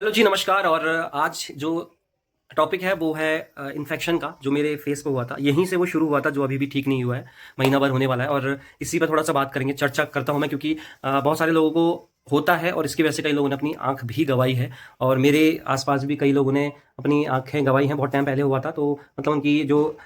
Hello जी, नमस्कार। और आज जो टॉपिक है वो है इन्फेक्शन का, जो मेरे फेस पे हुआ था। यहीं से वो शुरू हुआ था, जो अभी भी ठीक नहीं हुआ है, महीना भर होने वाला है। और इसी पर थोड़ा सा बात करेंगे, चर्चा करता हूँ मैं, क्योंकि बहुत सारे लोगों को होता है और इसकी वजह से कई लोगों ने अपनी आंख भी गंवाई है। और मेरे आसपास भी कई लोगों ने अपनी आंखें गंवाई हैं। बहुत टाइम पहले हुआ था, तो मतलब उनकी जो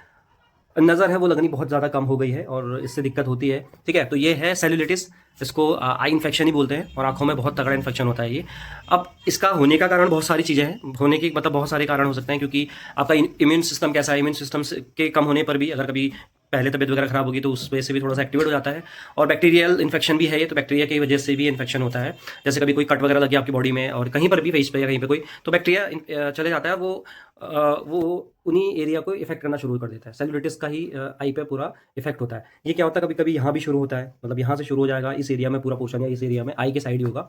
नज़र है वो लगनी बहुत ज़्यादा कम हो गई है और इससे दिक्कत होती है। ठीक है, तो ये है सेल्यूलिटिस। इसको आई इन्फेक्शन ही बोलते हैं और आंखों में बहुत तगड़ा इन्फेक्शन होता है ये। अब इसका होने का कारण बहुत सारी चीज़ें हैं। होने के मतलब बहुत सारे कारण हो सकते हैं, क्योंकि आपका इम्यून सिस्टम कैसा है, इम्यून सिस्टम के कम होने पर भी अगर कभी पहले तबीयत वगैरह खराब होगी तो उस वजह से भी थोड़ा सा एक्टिवेट हो जाता है। और बैक्टीरियल इन्फेक्शन भी है ये, तो बैक्टीरिया की वजह से भी इन्फेक्शन होता है। जैसे कभी कोई कट वगैरह लगी आपकी बॉडी में और कहीं पर भी, फेस पे या कहीं पे कोई, तो बैक्टीरिया चले जाता है। वो उन्हीं एरिया को इफेक्ट करना शुरू कर देता है। सेल्यूलिटिस का ही आई पे पूरा इफेक्ट होता है। ये क्या होता है, कभी कभी यहाँ भी शुरू होता है, मतलब यहाँ से शुरू हो जाएगा, इस एरिया में पूरा पोर्शन, या इस एरिया में आई के साइड ही होगा।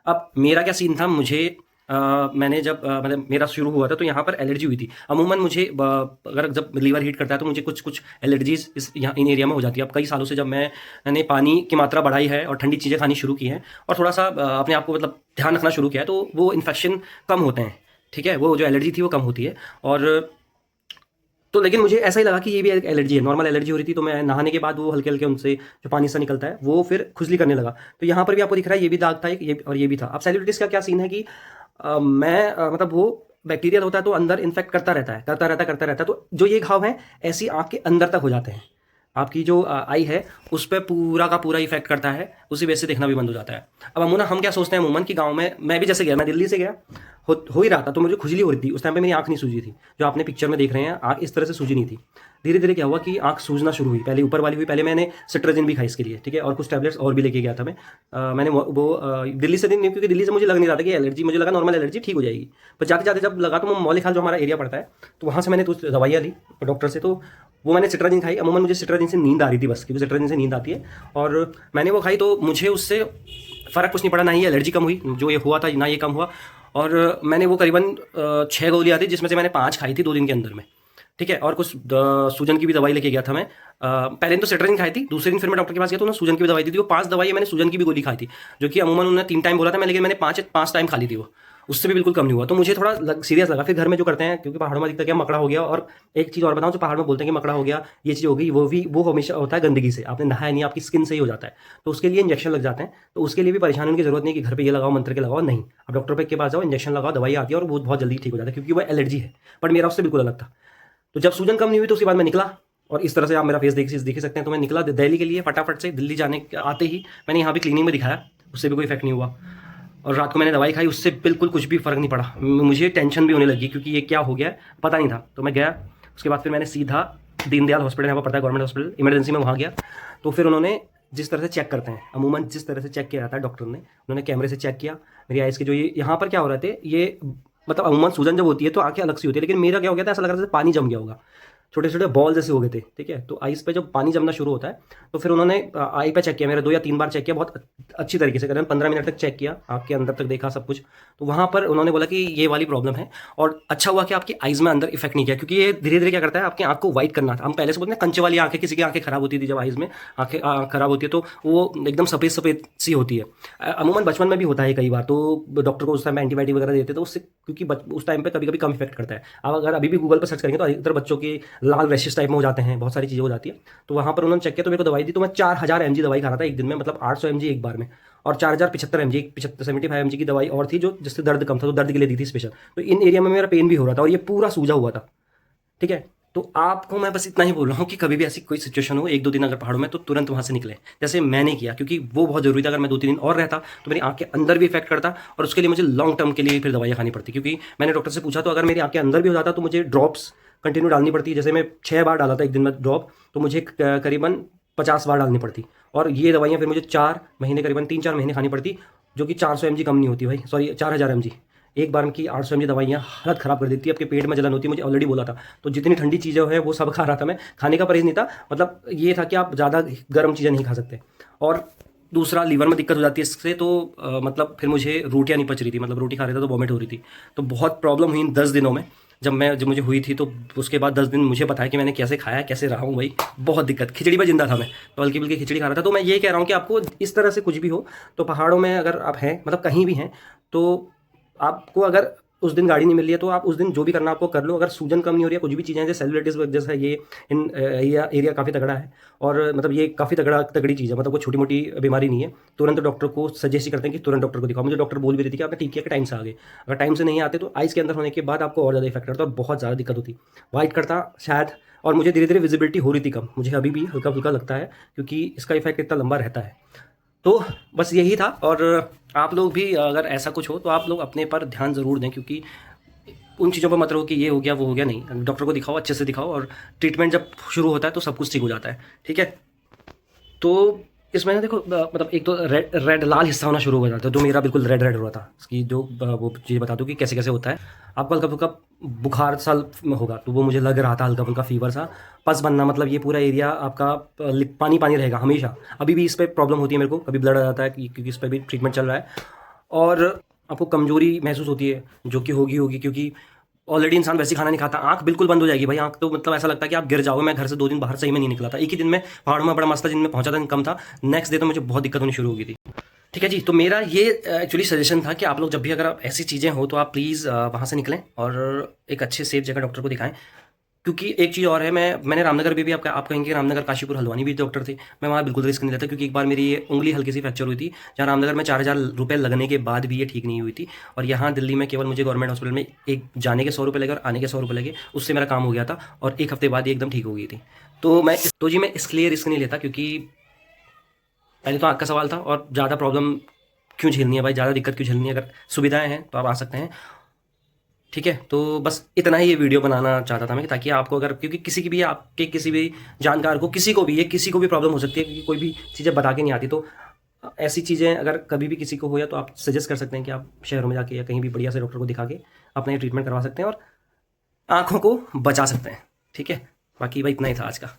अब मेरा क्या सीन था, मुझे मैंने जब मतलब मेरा शुरू हुआ था तो यहाँ पर एलर्जी हुई थी। अमूमन मुझे अगर जब लीवर हीट करता है तो मुझे कुछ कुछ एलर्जीज इस यहाँ इन एरिया में हो जाती है। अब कई सालों से जब मैंने पानी की मात्रा बढ़ाई है और ठंडी चीज़ें खानी शुरू की हैं और थोड़ा सा अपने आप को मतलब ध्यान रखना शुरू किया है, तो वो इन्फेक्शन कम होते हैं। ठीक है, वो जो एलर्जी थी वो कम होती है। और तो लेकिन मुझे ऐसा ही लगा कि ये भी एक एलर्जी है, नॉर्मल एलर्जी हो रही थी। तो मैं नहाने के बाद वो हल्के हल्के उनसे जो पानी सा निकलता है वो फिर खुजली करने लगा। तो यहाँ पर भी आपको दिख रहा है, ये भी दाग था एक, ये और ये भी था। अब सेल्यूलिटिस का क्या सीन है कि मतलब वो बैक्टीरिया होता है तो अंदर इन्फेक्ट करता रहता है, करता रहता है। तो जो ये घाव है ऐसी आँख के अंदर तक हो जाते हैं। आपकी जो आई है उस पर पूरा का पूरा इफेक्ट करता है, उसी वजह से देखना भी बंद हो जाता है। अब अमूमन हम क्या सोचते हैं अमूमन कि गांव में, मैं भी जैसे गया, मैं दिल्ली से गया, हो ही रहा था तो मुझे खुजली हो रही थी। उस टाइम पे मेरी आंख नहीं सूजी थी, जो आपने पिक्चर में देख रहे हैं, आंख इस तरह से सूजी नहीं थी। धीरे धीरे क्या हुआ कि आंख सूजना शुरू हुई, पहले ऊपर वाली हुई, पहले मैंने सिट्राजिन भी खाई इसके लिए। ठीक है, और कुछ टैबलेट्स और भी लेके गया था मैं। मैंने दिल्ली से नहीं, क्योंकि दिल्ली से मुझे लग नहीं रहा था कि एलर्जी, मुझे लगा नॉर्मल एलर्जी ठीक हो जाएगी। पर जाते जाते जब लगा तो मैं मौलिक हाल, जो हमारा एरिया पड़ता है, तो वहाँ से मैंने कुछ दवाइयाँ ली डॉक्टर से। तो वो मैंने सिट्राजिन खाई। अमूमन मुझे सिट्राजिन से नींद आ रही थी बस, क्योंकि सिट्राजिन से नींद आती है। और मैंने वो खाई तो मुझे उससे फ़र्क कुछ नहीं पड़ा, ना ही एलर्जी कम हुई, जो ये हुआ था ना ये कम हुआ। और मैंने वो करीबन 6 गोलियाँ थी, जिसमें से मैंने 5 खाई थी 2 दिन के अंदर में। ठीक है, और कुछ सूजन की भी दवाई लेके गया था मैं। पहले दिन तो सिट्राजिन खाई थी, दूसरे दिन फिर मैं डॉक्टर के पास गया तो उन्होंने सूजन की भी दवाई दी थी। वो 5 दवाई मैंने सूजन की भी गोली खाई थी, जो कि अमूमन उन्होंने 3 टाइम बोला था मैं, लेकिन मैंने 5 टाइम खा ली थी वो, उससे भी बिल्कुल कम नहीं हुआ। तो मुझे थोड़ा सीरियस लगा। फिर घर में जो करते हैं, क्योंकि पहाड़ों में दिखता क्या मकड़ा हो गया। और एक चीज़ और बताऊं, जो पहाड़ में बोलते हैं कि मकड़ा हो गया, ये चीज़ हो गई, वो हमेशा होता है गंदगी से। आपने नहाया नहीं, आपकी स्किन से ही हो जाता है, तो उसके लिए इंजेक्शन लग जाते हैं। तो उसके लिए भी परेशान होने की जरूरत नहीं कि घर पे ये लगाओ, मंत्र के लगाओ, नहीं। आप डॉक्टर के पास जाओ, इंजेक्शन लगाओ, दवाई आती है और वो बहुत जल्दी ठीक हो जाता है, क्योंकि वो एलर्जी है। बट मेरा उससे बिल्कुल अलग था। तो जब सूजन कम नहीं हुई तो उसके बाद मैं निकला, और इस तरह से आप मेरा फेस देख ही सकते हैं। तो मैं निकला दिल्ली के लिए, फटाफट से दिल्ली जाने आते ही मैंने यहाँ भी क्लिनिक में दिखाया, उससे भी कोई इफेक्ट नहीं हुआ। और रात को मैंने दवाई खाई, उससे बिल्कुल कुछ भी फ़र्क नहीं पड़ा। मुझे टेंशन भी होने लगी, क्योंकि ये क्या हो गया पता नहीं था। तो मैं गया, उसके बाद फिर मैंने सीधा दीनदयाल हॉस्पिटल, यहाँ पर पड़ता है गवर्नमेंट हॉस्पिटल, इमरजेंसी में वहाँ गया। तो फिर उन्होंने जिस तरह से चेक करते हैं, अमूमन जिस तरह से चेक किया जाता है डॉक्टर ने, उन्होंने कैमरे से चेक किया मेरी आइज़ के, जो ये यहाँ पर क्या हो रहे थे, ये मतलब अमूमन सूजन जब होती है तो आंखें अलग सी होती है, लेकिन मेरा क्या हो गया था, ऐसा लग रहा था पानी जम गया होगा, छोटे छोटे बॉल जैसे हो गए थे। ठीक है, तो आइस पे जब पानी जमना शुरू होता है तो फिर उन्होंने आई पे चेक किया, मेरे 2 या 3 बार चेक किया, बहुत अच्छी तरीके से करीबन 15 मिनट तक चेक किया, आपके अंदर तक देखा सब कुछ। तो वहाँ पर उन्होंने बोला कि ये वाली प्रॉब्लम है। और अच्छा हुआ कि आपकी आइज़ में अंदर इफेक्ट नहीं किया, क्योंकि ये धीरे धीरे क्या करता है, आपकी आँख को वाइट करना था। हम पहले से बोलते हैं कंचे वाली आँखें, किसी की आँखें खराब होती थी, जब आइज़ में आँखें खराब होती है तो वो एकदम सफ़ेद सफ़ेद सी होती है। अमूमन बचपन में भी होता है कई बार, तो डॉक्टर को उस टाइम एंटीबायोटिक वगैरह देते, तो उससे क्योंकि उस टाइम पे कभी कभी कम इफेक्ट करता है। अब अगर अभी भी गूगल पर सर्च करेंगे तो अधिकतर बच्चों की लाल रैशेस टाइप में हो जाते हैं, बहुत सारी चीज़ें हो जाती है। तो वहाँ पर उन्होंने चेक किया, तो मेरे को दवाई दी। तो मैं 4000 mg दवाई खा रहा था एक दिन में, मतलब 800 mg एक बार में, और 4075 mg, 75 mg की दवाई और थी, जो जिससे दर्द कम था, तो दर्द के लिए दी थी स्पेशल। तो इन एरिया में मेरा पेन भी हो रहा था और ये पूरा सूजा हुआ था। ठीक है, तो आपको मैं बस इतना ही बोल रहा हूँ कि कभी भी ऐसी कोई सिचुएशन हो 1-2 दिन अगर पहाड़ों में, तो तुरंत वहाँ से निकले, जैसे मैंने किया, क्योंकि वो बहुत जरूरी था। अगर मैं 2-3 दिन और रहता तो मेरी आँख के अंदर भी इफेक्ट करता, और उसके लिए मुझे लॉन्ग टर्म के लिए फिर दवाइयाँ खानी पड़ती। क्योंकि मैंने डॉक्टर से पूछा, तो अगर मेरी आँख के अंदर भी हो जाता तो मुझे ड्रॉप्स कंटिन्यू डालनी पड़ती। जैसे मैं 6 बार डाला था एक दिन में ड्रॉप, तो मुझे करीबन 50 बार डालनी पड़ती। और ये दवाइयाँ फिर मुझे 4 महीने, करीबन 3-4 महीने खानी पड़ती, जो कि 400 mg कम नहीं होती भाई, सॉरी 4000 mg। एक बार की 800 mg दवाइयाँ हालत ख़राब कर देती है, आपके पेट में जलन होती है, मुझे ऑलरेडी बोला था। तो जितनी ठंडी चीज़ें हैं वो सब खा रहा था मैं, खाने का परहेज़ नहीं था, मतलब ये था कि आप ज़्यादा गर्म चीज़ें नहीं खा सकते। और दूसरा, लीवर में दिक्कत हो जाती है इससे। तो मतलब फिर मुझे रोटियाँ नहीं पच रही थी, मतलब रोटी खा रहा था तो वॉमिट हो रही थी। तो बहुत प्रॉब्लम हुई इन 10 दिनों में। जब मुझे हुई थी, तो उसके बाद 10 दिन मुझे बताया कि मैंने कैसे खाया, कैसे रहा हूँ भाई, बहुत दिक्कत। खिचड़ी में जिंदा था मैं, तो हल्की फुल्की खिचड़ी खा रहा था। तो मैं ये कह रहा हूँ कि आपको इस तरह से कुछ भी हो, तो पहाड़ों में अगर आप हैं, मतलब कहीं भी हैं, तो आपको अगर उस दिन गाड़ी नहीं मिल रही है तो आप उस दिन जो भी करना आपको कर लो। अगर सूजन कम नहीं हो रही है, कुछ भी चीज़ें हैं जैसे सेलुलाइटिस जैसा ये इन एरिया काफ़ी तगड़ा है और मतलब ये काफ़ी तगड़ी चीज़ है, मतलब कोई छोटी मोटी बीमारी नहीं है। तुरंत डॉक्टर को सजेस्ट ही करते हैं कि तुरंत डॉक्टर को दिखाओ। मुझे डॉक्टर बोल भी रही थी कि आपने ठीक किया कि टाइम से आ गए। अगर टाइम से नहीं आते तो आइज़ के अंदर होने के बाद आपको और ज़्यादा इफेक्ट करता और बहुत ज़्यादा दिक्कत होती, वाइट करता शायद। और मुझे धीरे धीरे विजिबिलिटी हो रही थी कम, मुझे अभी भी हल्का फुल्का लगता है क्योंकि इसका इफेक्ट इतना लंबा रहता है। तो बस यही था। और आप लोग भी अगर ऐसा कुछ हो तो आप लोग अपने पर ध्यान ज़रूर दें, क्योंकि उन चीज़ों पर मत रहो कि ये हो गया वो हो गया, नहीं, डॉक्टर को दिखाओ, अच्छे से दिखाओ और ट्रीटमेंट जब शुरू होता है तो सब कुछ ठीक हो जाता है। ठीक है, तो इसमें ना देखो मतलब एक तो रेड रेड लाल हिस्सा होना शुरू हो जाता है, तो मेरा बिल्कुल रेड रेड हो रहा था। इसकी जो वो चीज़ बता दूँ कि कैसे कैसे होता है। आपको हल्का फुल्का बुखार सा होगा तो वो मुझे लग रहा था, हल्का फुल्का फीवर सा। पस बनना मतलब ये पूरा एरिया आपका पानी पानी रहेगा हमेशा। अभी भी इस पर प्रॉब्लम होती है मेरे को, कभी ब्लड आ जाता है क्योंकि इस पर भी ट्रीटमेंट चल रहा है। और आपको कमजोरी महसूस होती है जो कि होगी होगी, क्योंकि ऑलरेडी इंसान वैसे ही खाना नहीं खाता। आंख बिल्कुल बंद हो जाएगी भाई, आंख तो मतलब ऐसा लगता है कि आप गिर जाओगे। मैं घर से 2 दिन बाहर सही में नहीं निकला था। एक ही दिन में पहाड़ों में बड़ा मस्त था, जिनमें पहुंचा था कम था, नेक्स्ट डे तो मुझे बहुत दिक्कत होनी शुरू हो गई थी। ठीक है जी, तो मेरा ये एक्चुअली सजेशन था कि आप लोग जब भी अगर ऐसी चीज़ें हो तो आप प्लीज़ वहाँ से निकलें और एक अच्छे सेफ जगह डॉक्टर को दिखाएं। क्योंकि एक चीज़ और है, मैंने रामनगर में भी आप कहेंगे कि रामनगर काशीपुर हल्द्वानी भी डॉक्टर थे, मैं वहाँ बिल्कुल रिस्क नहीं लेता। क्योंकि एक बार मेरी ये उंगली हल्की सी फ्रैक्चर हुई थी, जहाँ रामनगर में 4,000 रुपये लगने के बाद भी ये ठीक नहीं हुई थी। और यहाँ दिल्ली में केवल मुझे गवर्नमेंट हॉस्पिटल में एक जाने के 100 रुपये लगे और आने के 100 रुपये लगे, उससे मेरा काम हो गया था और 1 हफ्ते बाद ये एकदम ठीक हो गई थी। तो जी मैं इसके लिए रिस्क नहीं लेता, क्योंकि पहले तो आँख का सवाल था और ज़्यादा प्रॉब्लम क्यों झेलनी है भाई, ज़्यादा दिक्कत क्यों झेलनी है। अगर सुविधाएं हैं तो आप आ सकते हैं। ठीक है, तो बस इतना ही ये वीडियो बनाना चाहता था मैं, ताकि आपको अगर, क्योंकि किसी की भी, आपके किसी भी जानकार को, किसी को भी प्रॉब्लम हो सकती है, क्योंकि कोई भी चीज़ें बता के नहीं आती। तो ऐसी चीज़ें अगर कभी भी किसी को हो या तो आप सजेस्ट कर सकते हैं कि आप शहरों में जाके या कहीं भी बढ़िया से डॉक्टर को दिखा के अपना ये ट्रीटमेंट करवा सकते हैं और आँखों को बचा सकते हैं। ठीक है, बाकी भाई इतना ही था आज का।